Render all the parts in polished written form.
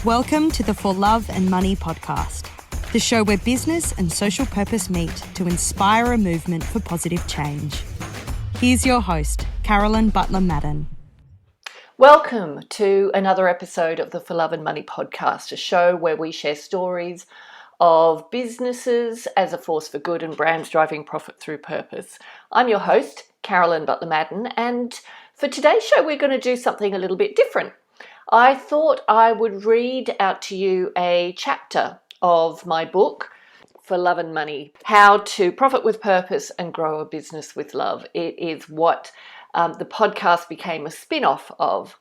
Welcome to the For Love and Money podcast, the show where business and social purpose meet to inspire a movement for positive change. Here's your host, Carolyn Butler Madden. Welcome to another episode of the For Love and Money podcast, a show where we share stories of businesses as a force for good and brands driving profit through purpose. I'm your host, Carolyn Butler Madden, and for today's show, we're going to do something a little bit different. I thought I would read out to you a chapter of my book, For Love and Money, How to Profit with Purpose and Grow a Business with Love. It is what the podcast became a spin-off of.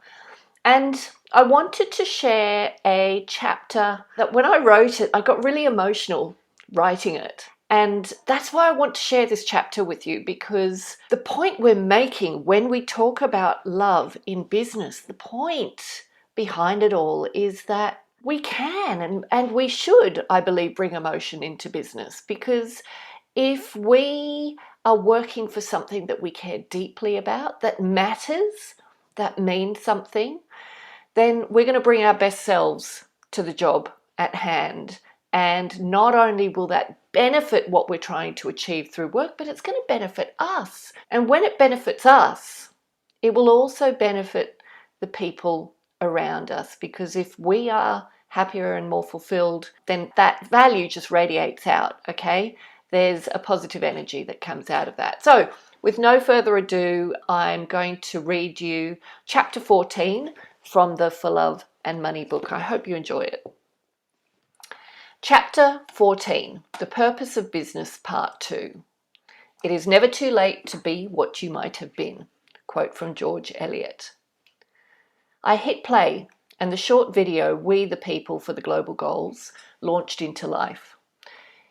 And I wanted to share a chapter that when I wrote it, I got really emotional writing it. And that's why I want to share this chapter with you, because the point we're making when we talk about love in business, the point behind it all is that we can and we should, I believe, bring emotion into business, because if we are working for something that we care deeply about, that matters, that means something, then we're going to bring our best selves to the job at hand. And not only will that benefit what we're trying to achieve through work, but it's going to benefit us. And when it benefits us, it will also benefit the people around us, because if we are happier and more fulfilled, then that value just radiates out, okay? There's a positive energy that comes out of that. So with no further ado, I'm going to read you chapter 14 from the For Love and Money book. I hope you enjoy it. Chapter 14, The Purpose of Business, Part 2. It is never too late to be what you might have been. Quote from George Eliot. I hit play, and the short video, We the People for the Global Goals, launched into life.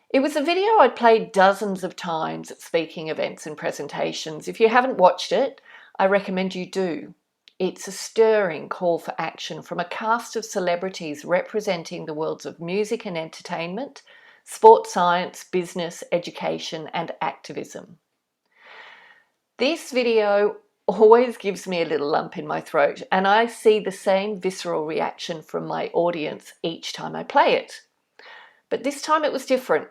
It was a video I'd played dozens of times at speaking events and presentations. If you haven't watched it, I recommend you do. It's a stirring call for action from a cast of celebrities representing the worlds of music and entertainment, sport science, business, education, and activism. This video always gives me a little lump in my throat, and I see the same visceral reaction from my audience each time I play it. But this time it was different.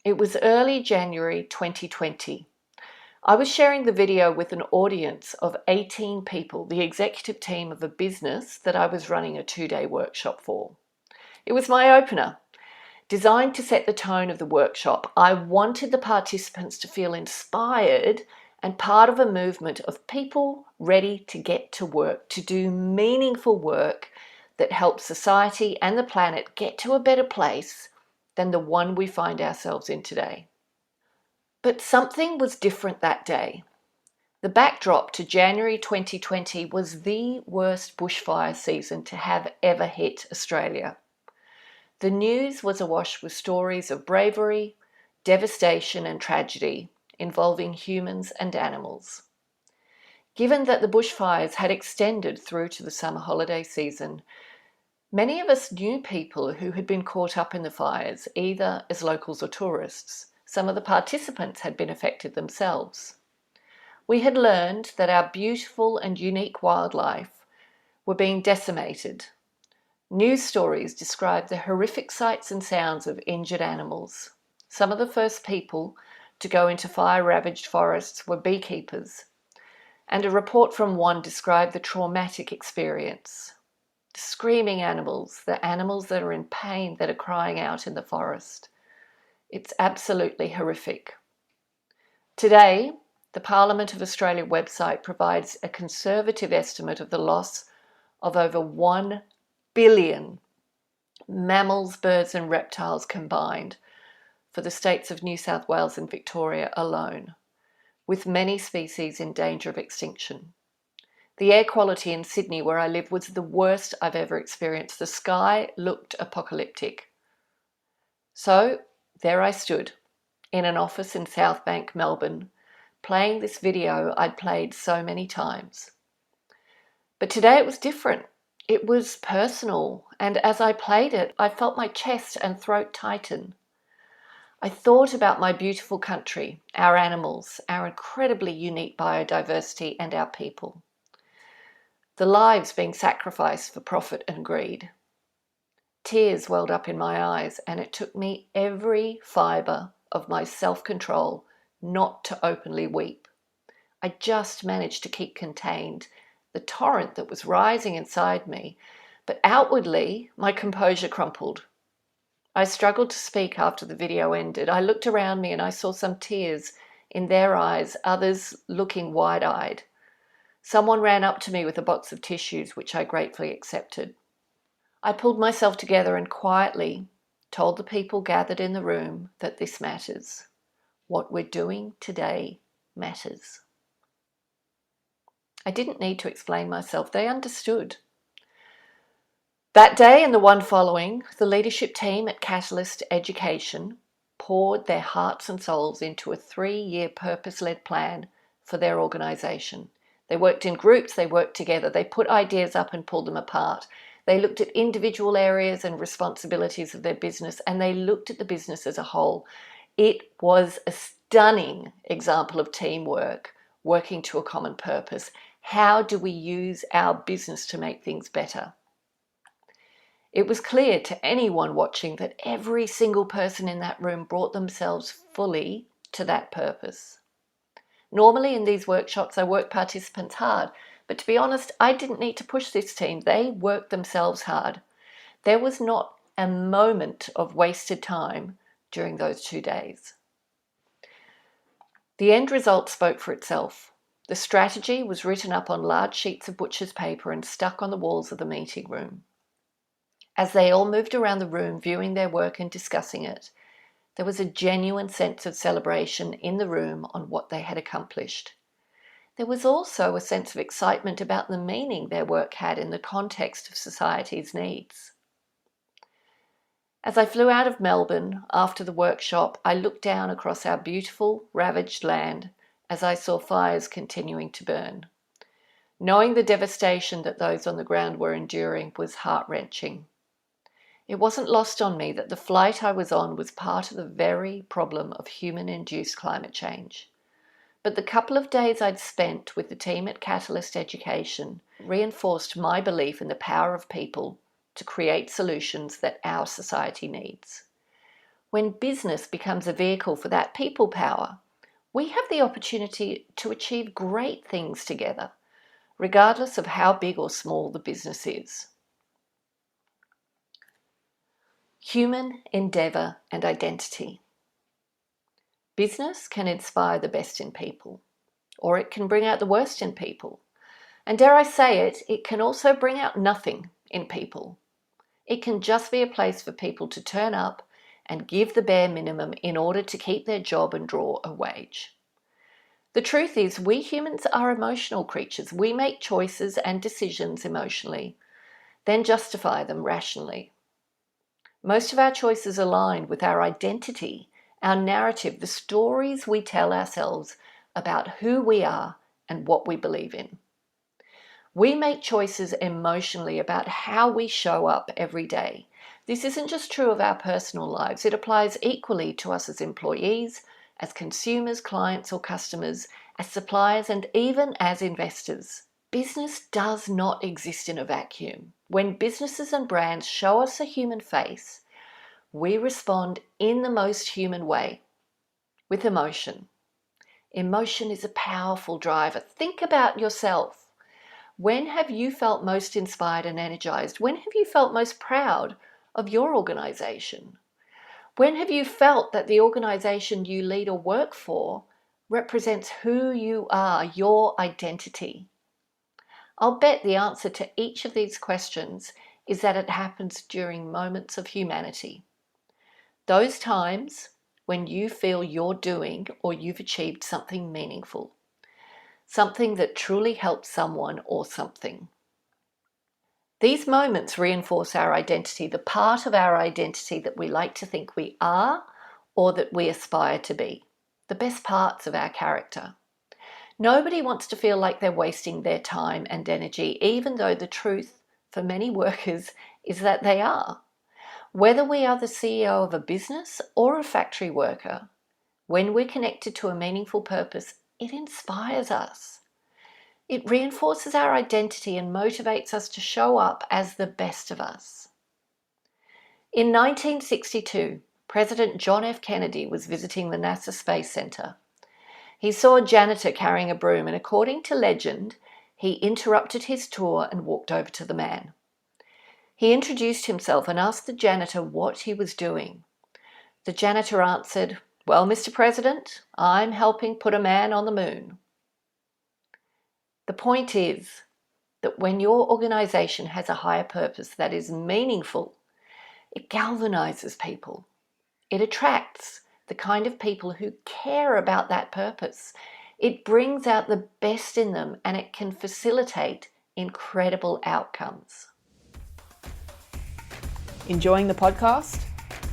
It was early January 2020. I was sharing the video with an audience of 18 people, the executive team of a business that I was running a 2-day workshop for. It was my opener, designed to set the tone of the workshop. I wanted the participants to feel inspired and part of a movement of people ready to get to work, to do meaningful work that helps society and the planet get to a better place than the one we find ourselves in today. But something was different that day. The backdrop to January 2020 was the worst bushfire season to have ever hit Australia. The news was awash with stories of bravery, devastation, and tragedy involving humans and animals. Given that the bushfires had extended through to the summer holiday season, many of us knew people who had been caught up in the fires, either as locals or tourists. Some of the participants had been affected themselves. We had learned that our beautiful and unique wildlife were being decimated. News stories described the horrific sights and sounds of injured animals. Some of the first people to go into fire-ravaged forests were beekeepers, and a report from one described the traumatic experience. The screaming animals, the animals that are in pain, that are crying out in the forest. It's absolutely horrific. Today, the Parliament of Australia website provides a conservative estimate of the loss of over 1 billion mammals, birds, and reptiles combined for the states of New South Wales and Victoria alone, with many species in danger of extinction. The air quality in Sydney, where I live, was the worst I've ever experienced. The sky looked apocalyptic. So there I stood in an office in South Bank, Melbourne, playing this video I'd played so many times. But today it was different. It was personal, and as I played it, I felt my chest and throat tighten. I thought about my beautiful country, our animals, our incredibly unique biodiversity, and our people. The lives being sacrificed for profit and greed. Tears welled up in my eyes, and it took me every fibre of my self-control not to openly weep. I just managed to keep contained the torrent that was rising inside me, but outwardly my composure crumpled. I struggled to speak after the video ended. I looked around me and I saw some tears in their eyes, others looking wide-eyed. Someone ran up to me with a box of tissues, which I gratefully accepted. I pulled myself together and quietly told the people gathered in the room that this matters. What we're doing today matters. I didn't need to explain myself. They understood. That day and the one following, the leadership team at Catalyst Education poured their hearts and souls into a 3-year purpose-led plan for their organisation. They worked in groups, they worked together, they put ideas up and pulled them apart. They looked at individual areas and responsibilities of their business, and they looked at the business as a whole. It was a stunning example of teamwork, working to a common purpose. How do we use our business to make things better? It was clear to anyone watching that every single person in that room brought themselves fully to that purpose. Normally in these workshops, I work participants hard, but to be honest, I didn't need to push this team. They worked themselves hard. There was not a moment of wasted time during those 2 days. The end result spoke for itself. The strategy was written up on large sheets of butcher's paper and stuck on the walls of the meeting room. As they all moved around the room viewing their work and discussing it, there was a genuine sense of celebration in the room on what they had accomplished. There was also a sense of excitement about the meaning their work had in the context of society's needs. As I flew out of Melbourne after the workshop, I looked down across our beautiful, ravaged land as I saw fires continuing to burn. Knowing the devastation that those on the ground were enduring was heart-wrenching. It wasn't lost on me that the flight I was on was part of the very problem of human-induced climate change. But the couple of days I'd spent with the team at Catalyst Education reinforced my belief in the power of people to create solutions that our society needs. When business becomes a vehicle for that people power, we have the opportunity to achieve great things together, regardless of how big or small the business is. Human endeavour and identity. Business can inspire the best in people, or it can bring out the worst in people. And dare I say it, it can also bring out nothing in people. It can just be a place for people to turn up and give the bare minimum in order to keep their job and draw a wage. The truth is, we humans are emotional creatures. We make choices and decisions emotionally, then justify them rationally. Most of our choices align with our identity, our narrative, the stories we tell ourselves about who we are and what we believe in. We make choices emotionally about how we show up every day. This isn't just true of our personal lives. It applies equally to us as employees, as consumers, clients or customers, as suppliers, and even as investors. Business does not exist in a vacuum. When businesses and brands show us a human face, we respond in the most human way, with emotion. Emotion is a powerful driver. Think about yourself. When have you felt most inspired and energized? When have you felt most proud of your organization? When have you felt that the organization you lead or work for represents who you are, your identity? I'll bet the answer to each of these questions is that it happens during moments of humanity. Those times when you feel you're doing or you've achieved something meaningful, something that truly helps someone or something. These moments reinforce our identity, the part of our identity that we like to think we are or that we aspire to be, the best parts of our character. Nobody wants to feel like they're wasting their time and energy, even though the truth for many workers is that they are. Whether we are the CEO of a business or a factory worker, when we're connected to a meaningful purpose, it inspires us. It reinforces our identity and motivates us to show up as the best of us. In 1962, President John F. Kennedy was visiting the NASA Space Center. He saw a janitor carrying a broom, and according to legend, he interrupted his tour and walked over to the man. He introduced himself and asked the janitor what he was doing. The janitor answered, "Well, Mr. President, I'm helping put a man on the moon." The point is that when your organization has a higher purpose that is meaningful, it galvanizes people. It attracts the kind of people who care about that purpose. It brings out the best in them, and it can facilitate incredible outcomes. Enjoying the podcast?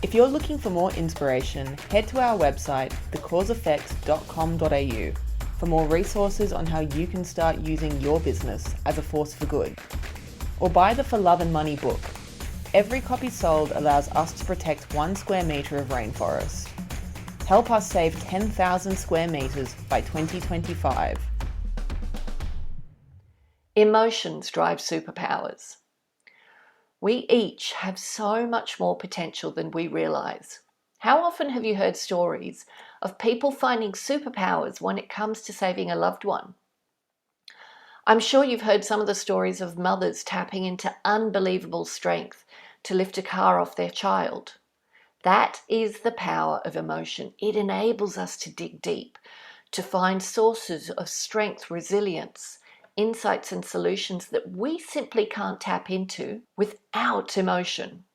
If you're looking for more inspiration, head to our website, thecauseeffect.com.au, for more resources on how you can start using your business as a force for good. Or buy the For Love and Money book. Every copy sold allows us to protect 1 square metre of rainforest. Help us save 10,000 square metres by 2025. Emotions drive superpowers. We each have so much more potential than we realise. How often have you heard stories of people finding superpowers when it comes to saving a loved one? I'm sure you've heard some of the stories of mothers tapping into unbelievable strength to lift a car off their child. That is the power of emotion. It enables us to dig deep, to find sources of strength, resilience, insights and solutions that we simply can't tap into without emotion.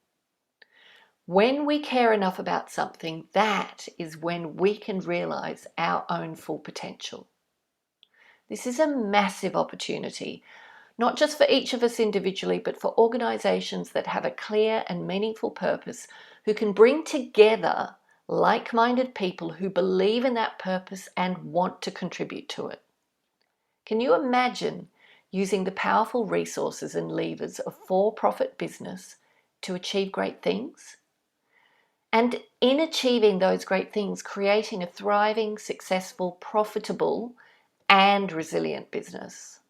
When we care enough about something, that is when we can realize our own full potential. This is a massive opportunity, not just for each of us individually, but for organizations that have a clear and meaningful purpose, who can bring together like-minded people who believe in that purpose and want to contribute to it. Can you imagine using the powerful resources and levers of for-profit business to achieve great things? And in achieving those great things, creating a thriving, successful, profitable, and resilient business.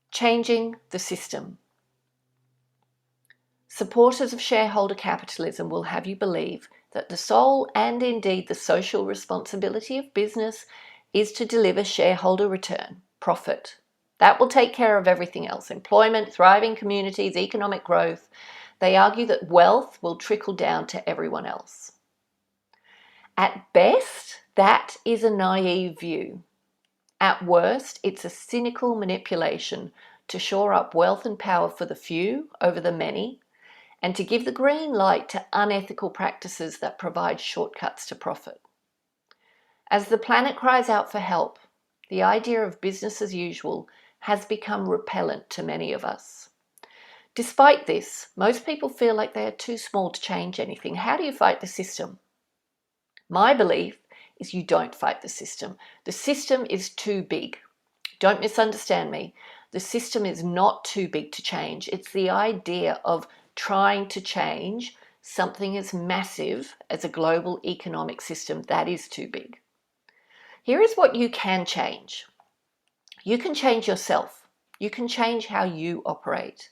Changing the system. Supporters of shareholder capitalism will have you believe that the sole and indeed the social responsibility of business is to deliver shareholder return, profit. That will take care of everything else: employment, thriving communities, economic growth. They argue that wealth will trickle down to everyone else. At best, that is a naive view. At worst, it's a cynical manipulation to shore up wealth and power for the few over the many, and to give the green light to unethical practices that provide shortcuts to profit. As the planet cries out for help, the idea of business as usual has become repellent to many of us. Despite this, most people feel like they are too small to change anything. How do you fight the system? My belief is you don't fight the system. The system is too big. Don't misunderstand me. The system is not too big to change. It's the idea of trying to change something as massive as a global economic system that is too big. Here is what you can change. You can change yourself. You can change how you operate.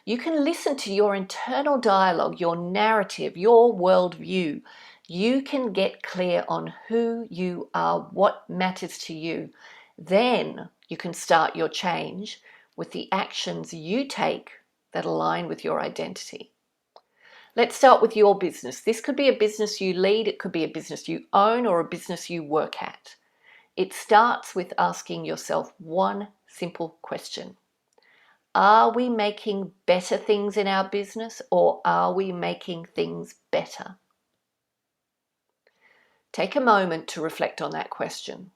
You can listen to your internal dialogue, your narrative, your worldview. You can get clear on who you are, what matters to you. Then you can start your change with the actions you take that align with your identity. Let's start with your business. This could be a business you lead, it could be a business you own, or a business you work at. It starts with asking yourself one simple question. Are we making better things in our business, or are we making things better? Take a moment to reflect on that question.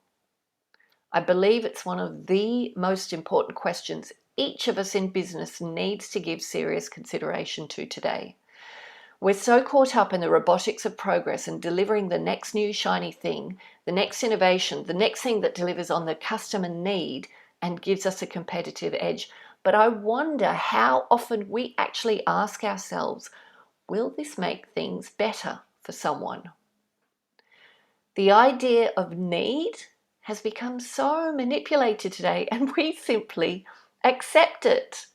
I believe it's one of the most important questions each of us in business needs to give serious consideration to today. We're so caught up in the robotics of progress and delivering the next new shiny thing, the next innovation, the next thing that delivers on the customer need and gives us a competitive edge. But I wonder how often we actually ask ourselves, will this make things better for someone? The idea of need has become so manipulated today, and we simply accept it.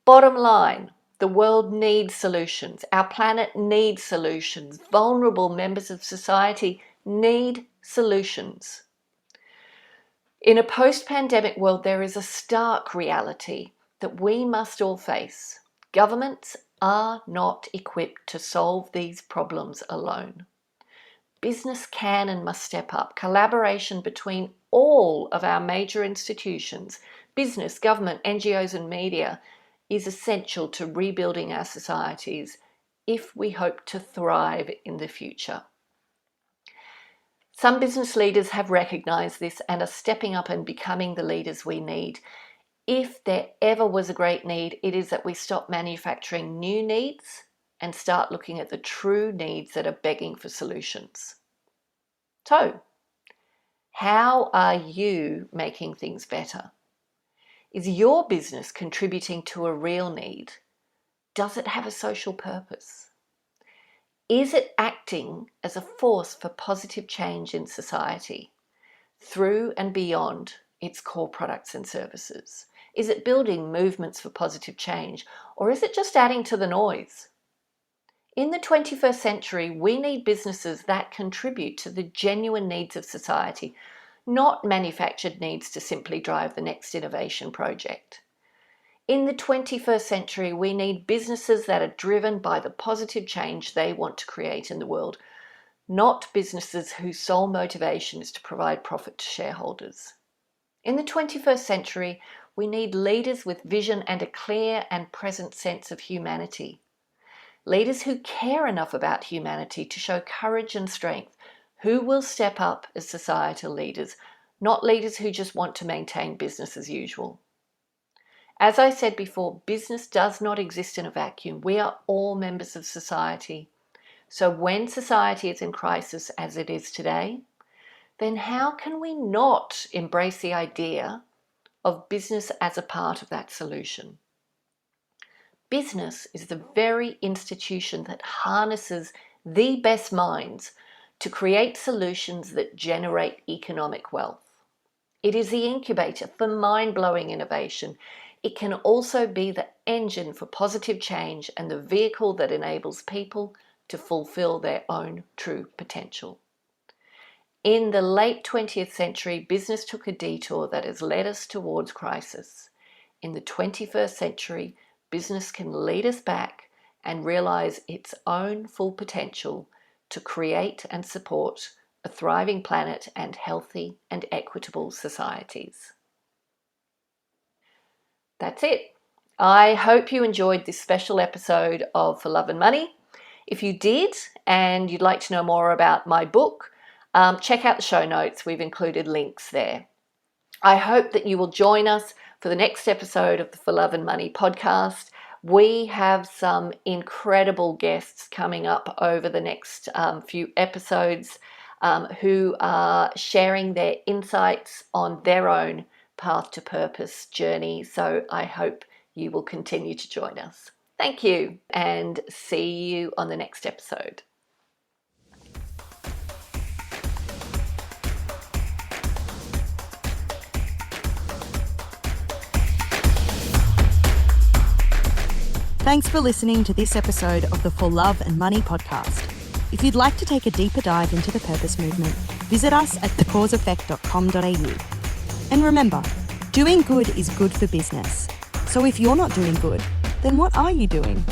Bottom line, The world needs solutions. Our planet needs solutions. Vulnerable members of society need solutions. In a post-pandemic world, there is a stark reality that we must all face. Governments are not equipped to solve these problems alone. Business can and must step up. Collaboration between all of our major institutions, business, government, NGOs and media, is essential to rebuilding our societies if we hope to thrive in the future. Some business leaders have recognised this and are stepping up and becoming the leaders we need. If there ever was a great need, it is that we stop manufacturing new needs and start looking at the true needs that are begging for solutions. So, how are you making things better? Is your business contributing to a real need? Does it have a social purpose? Is it acting as a force for positive change in society through and beyond its core products and services? Is it building movements for positive change, or is it just adding to the noise? In the 21st century, we need businesses that contribute to the genuine needs of society, not manufactured needs to simply drive the next innovation project. In the 21st century, we need businesses that are driven by the positive change they want to create in the world, not businesses whose sole motivation is to provide profit to shareholders. In the 21st century, we need leaders with vision and a clear and present sense of humanity. Leaders who care enough about humanity to show courage and strength, who will step up as societal leaders, not leaders who just want to maintain business as usual. As I said before, business does not exist in a vacuum. We are all members of society. So when society is in crisis as it is today, then how can we not embrace the idea of business as a part of that solution? Business is the very institution that harnesses the best minds to create solutions that generate economic wealth. It is the incubator for mind-blowing innovation. It can also be the engine for positive change and the vehicle that enables people to fulfill their own true potential. In the late 20th century, business took a detour that has led us towards crisis. In the 21st century, business can lead us back and realize its own full potential to create and support a thriving planet and healthy and equitable societies. That's it. I hope you enjoyed this special episode of For Love and Money. If you did and you'd like to know more about my book, check out the show notes. We've included links there. I hope that you will join us for the next episode of the For Love and Money podcast. We have some incredible guests coming up over the next few episodes who are sharing their insights on their own path to purpose journey. So I hope you will continue to join us. Thank you, and see you on the next episode. Thanks for listening to this episode of the For Love and Money podcast. If you'd like to take a deeper dive into the purpose movement, visit us at thecauseeffect.com.au. And remember, doing good is good for business. So if you're not doing good, then what are you doing?